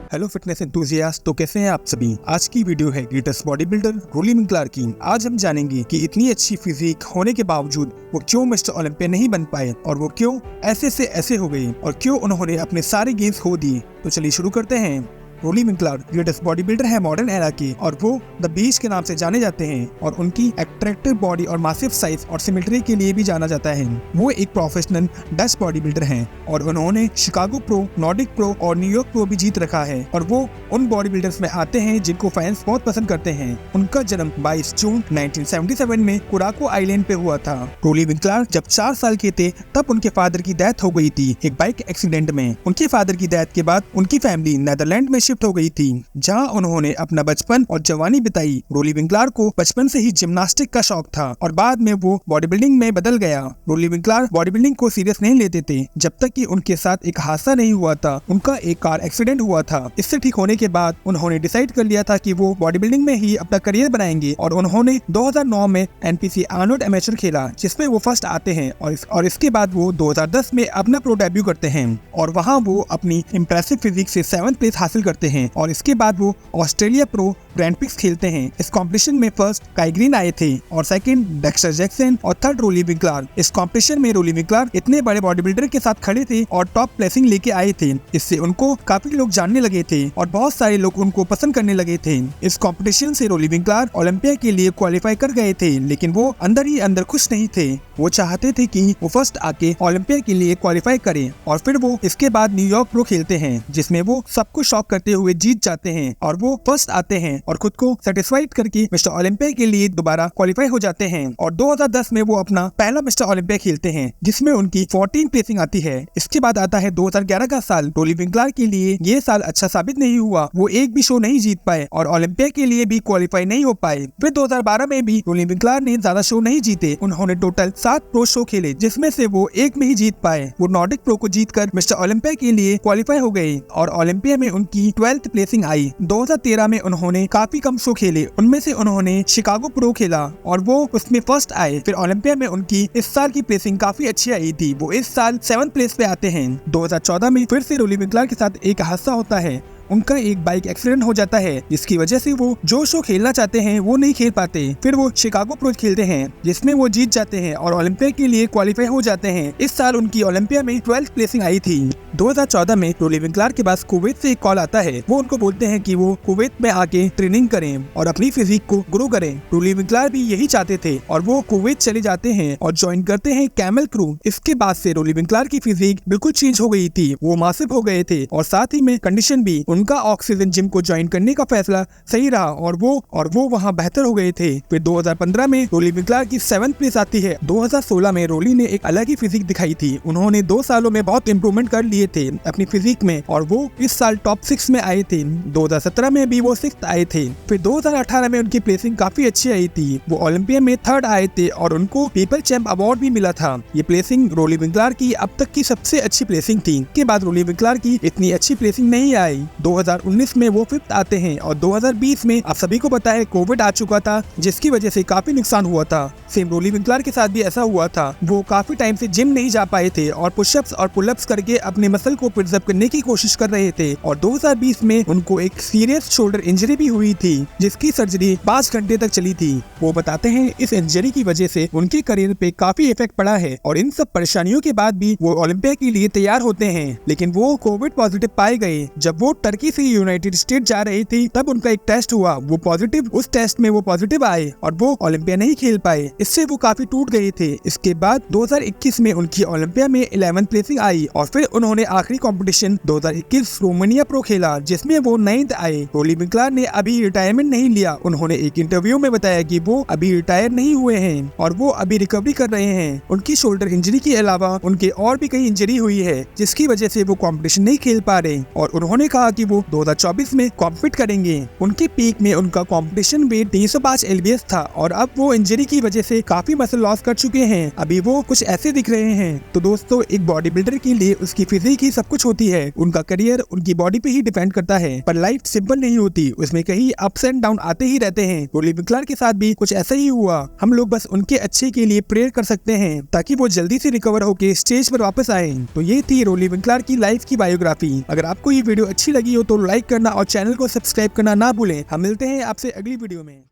Hello fitness enthusiast, तो कैसे हैं आप सभी। आज की वीडियो है ग्रेटेस्ट बॉडी बिल्डर रोली विंकलर की। आज हम जानेंगे कि इतनी अच्छी फिजिक होने के बावजूद वो क्यों मिस्टर ओलंपिया नहीं बन पाए और वो क्यों ऐसे से ऐसे हो गए और क्यों उन्होंने अपने सारे गेम्स खो दिए। तो चलिए शुरू करते हैं। रोली विंकलर ग्रेटेस्ट बॉडी बिल्डर है मॉडर्न एरा के और वो द बीस्ट के नाम से जाने जाते हैं और उनकी अट्रैक्टिव बॉडी और मासिव साइज और सिमेट्री के लिए भी जाना जाता है। वो एक प्रोफेशनल डच बॉडी बिल्डर हैं और उन्होंने शिकागो प्रो, नॉर्डिक प्रो और न्यूयॉर्क प्रो भी जीत रखा है और वो उन बॉडी बिल्डर्स में आते हैं जिनको फैंस बहुत पसंद करते हैं। उनका जन्म 22 जून 1977 में कुराको आइलैंड पे हुआ था। रोली विंकलर जब 4 साल के थे तब उनके फादर की डेथ हो गई थी एक बाइक एक्सीडेंट में। उनके फादर की डेथ के बाद उनकी फैमिली नेदरलैंड में शिफ्ट हो गई थी, जहां उन्होंने अपना बचपन और जवानी बिताई। रोली विंकलर को बचपन से ही जिम्नास्टिक का शौक था और बाद में वो बॉडी बिल्डिंग में बदल गया। रोली विंकलर बॉडी बिल्डिंग को सीरियस नहीं लेते थे जब तक कि उनके साथ एक हादसा नहीं हुआ था। उनका एक कार एक्सीडेंट हुआ था। इससे ठीक होने के बाद उन्होंने डिसाइड कर लिया था कि वो बॉडी बिल्डिंग में ही अपना करियर बनाएंगे और उन्होंने 2009 में NPC आर्नोल्ड एमेचर खेला, जिसमें वो फर्स्ट आते हैं और इसके बाद वो 2010 में अपना प्रो डेब्यू करते हैं और वहां वो अपनी इम्प्रेसिव फिजिक से 7th प्लेस हासिल करते हैं और इसके बाद वो ऑस्ट्रेलिया प्रो ग्रैंड प्रिक्स खेलते हैं। इस कंपटीशन में फर्स्ट काई ग्रीन आए थे और सेकंड डेक्स्टर जैक्सन और थर्ड रोली विंकलर। इस कंपटीशन में रोली विंकलर इतने बड़े बॉडी बिल्डर के साथ खड़े थे और टॉप प्लेसिंग लेके आए थे। इससे उनको काफी लोग जानने लगे थे और बहुत सारे लोग उनको पसंद करने लगे थे। इस कंपटीशन से रोली विंकलर ओलंपिया के लिए क्वालिफाई कर गए थे, लेकिन वो अंदर ही अंदर खुश नहीं थे। वो चाहते थे कि वो फर्स्ट आके ओलंपिया के लिए क्वालिफाई करें और फिर वो इसके बाद न्यूयॉर्क प्रो खेलते हैं, जिसमें वो सबको शॉक करते हुए जीत जाते हैं और वो फर्स्ट आते हैं और खुद को सेटिस्फाइड करके मिस्टर ओलंपिया के लिए दोबारा क्वालिफाई हो जाते हैं और 2010 में वो अपना पहला मिस्टर ओलंपिया खेलते हैं, जिसमें उनकी 14 प्लेसिंग आती है। इसके बाद आता है 2011 का साल। रोली विंकलर के लिए ये साल अच्छा साबित नहीं हुआ। वो एक भी शो नहीं जीत पाए और ओलंपिया के लिए भी क्वालिफाई नहीं हो पाए। फिर 2012 में भी रोली विंकलर ने ज्यादा शो नहीं जीते। उन्होंने टोटल 7 प्रो शो खेले, जिसमें से वो एक में ही जीत पाए। वो नॉर्डिक प्रो को जीतकर मिस्टर ओलंपिया के लिए क्वालिफाई हो गए और ओलंपिया में उनकी 12th प्लेसिंग आई। 2013 में उन्होंने काफी कम शो खेले, उनमें से उन्होंने शिकागो प्रो खेला और वो उसमें फर्स्ट आए। फिर ओलंपिया में उनकी इस साल की प्लेसिंग काफी अच्छी आई थी। वो इस साल 7th प्लेस पे आते हैं। 2014 में फिर से रोली विंकलर के साथ एक हादसा होता है। उनका एक बाइक एक्सीडेंट हो जाता है, जिसकी वजह से वो जो शो खेलना चाहते हैं वो नहीं खेल पाते। फिर वो शिकागो प्रो खेलते हैं, जिसमें वो जीत जाते हैं और ओलंपिया के लिए क्वालिफाई हो जाते हैं। इस साल उनकी ओलंपिया में 12th प्लेसिंग आई थी। 2014 में रोली विंकलर के पास कुवैत से एक कॉल आता है। वो उनको बोलते हैं कि वो कुवैत में आके ट्रेनिंग करें और अपनी फिजिक को ग्रो करें। रोली विंकलर भी यही चाहते थे और वो कुवैत चले जाते हैं और ज्वाइन करते हैं कैमल क्रू। इसके बाद से रोली विंकलर की फिजिक बिल्कुल चेंज हो गई थी। वो मासिव हो गए थे और साथ ही में कंडीशन भी। उनका ऑक्सीजन जिम को ज्वाइन करने का फैसला सही रहा और वो वहाँ बेहतर हो गए थे। फिर 2015 में रोली विंकलर की 7th प्लेस आती है। 2016 में रोली ने एक अलग ही फिजिक दिखाई थी। उन्होंने 2 सालों में बहुत इम्प्रूवमेंट कर लिए थे अपनी फिजिक में और वो इस साल टॉप 6 में आए थे। 2017 में भी वो 6th आए थे। फिर 2018 में उनकी प्लेसिंग काफी अच्छी आई थी। वो ओलंपिया में 3rd आए थे और उनको पीपल चैंप अवार्ड भी मिला था। ये प्लेसिंग रोली विंकलर की अब तक की सबसे अच्छी प्लेसिंग थी। के बाद रोली विंकलर की इतनी अच्छी प्लेसिंग नहीं आई। 2019 में वो 5th आते हैं और 2020 में आप सभी को पता है कोविड आ चुका था, जिसकी वजह से काफी नुकसान हुआ था। सेम रोली विंकलर के साथ भी ऐसा हुआ था। वो काफी टाइम से जिम नहीं जा पाए थे और पुशअप्स और पुलअप्स करके अपने मसल को प्रिजर्व करने की कोशिश कर रहे थे और 2020 में उनको एक सीरियस शोल्डर इंजरी भी हुई थी, जिसकी सर्जरी 5 घंटे तक चली थी। वो बताते हैं इस इंजरी की वजह से उनके करियर पे काफी इफेक्ट पड़ा है और इन सब परेशानियों के बाद भी वो ओलंपिया के लिए तैयार होते हैं, लेकिन वो कोविड पॉजिटिव पाए गए। जब वो टर्की से यूनाइटेड स्टेट जा रही थी तब उनका एक टेस्ट हुआ, वो पॉजिटिव। उस टेस्ट में वो पॉजिटिव आए और वो ओलंपिया नहीं खेल पाए। इससे वो काफी टूट गए थे। इसके बाद 2021 में उनकी ओलंपिया में 11th प्लेसिंग आई और फिर उन्होंने आखिरी कंपटीशन 2021 रोमानिया प्रो खेला, जिसमें वो 9th आए। रोली विंकलर ने अभी रिटायरमेंट नहीं लिया। उन्होंने एक इंटरव्यू में बताया कि वो अभी रिटायर नहीं हुए हैं और वो अभी रिकवरी कर रहे हैं। उनकी शोल्डर इंजरी के अलावा उनके और भी कई इंजरी हुई है, जिसकी वजह से वो कंपटीशन नहीं खेल पा रहे और उन्होंने कहा कि वो 2024 में कॉम्पीट करेंगे। उनके पीक में उनका कंपटीशन वेट 305 lbs था और अब वो इंजरी की वजह से काफी मसल लॉस कर चुके हैं। अभी वो कुछ ऐसे दिख रहे हैं। तो दोस्तों, एक बॉडी बिल्डर के लिए उसकी फिजिक ही सब कुछ होती है। उनका करियर उनकी बॉडी पे ही डिपेंड करता है, पर लाइफ सिंपल नहीं होती, उसमें कहीं अप्स एंड डाउन आते ही रहते हैं। रोली विंकलर के साथ भी कुछ ऐसा ही हुआ। हम लोग बस उनके अच्छे के लिए प्रेयर कर सकते हैं ताकि वो जल्दी से रिकवर होके स्टेज पर वापस आए। तो ये थी रोली विंकलर की लाइफ की बायोग्राफी। अगर आपको ये वीडियो अच्छी लगी लगी हो तो लाइक करना और चैनल को सब्सक्राइब करना ना भूलें। हम मिलते हैं आपसे अगली वीडियो में।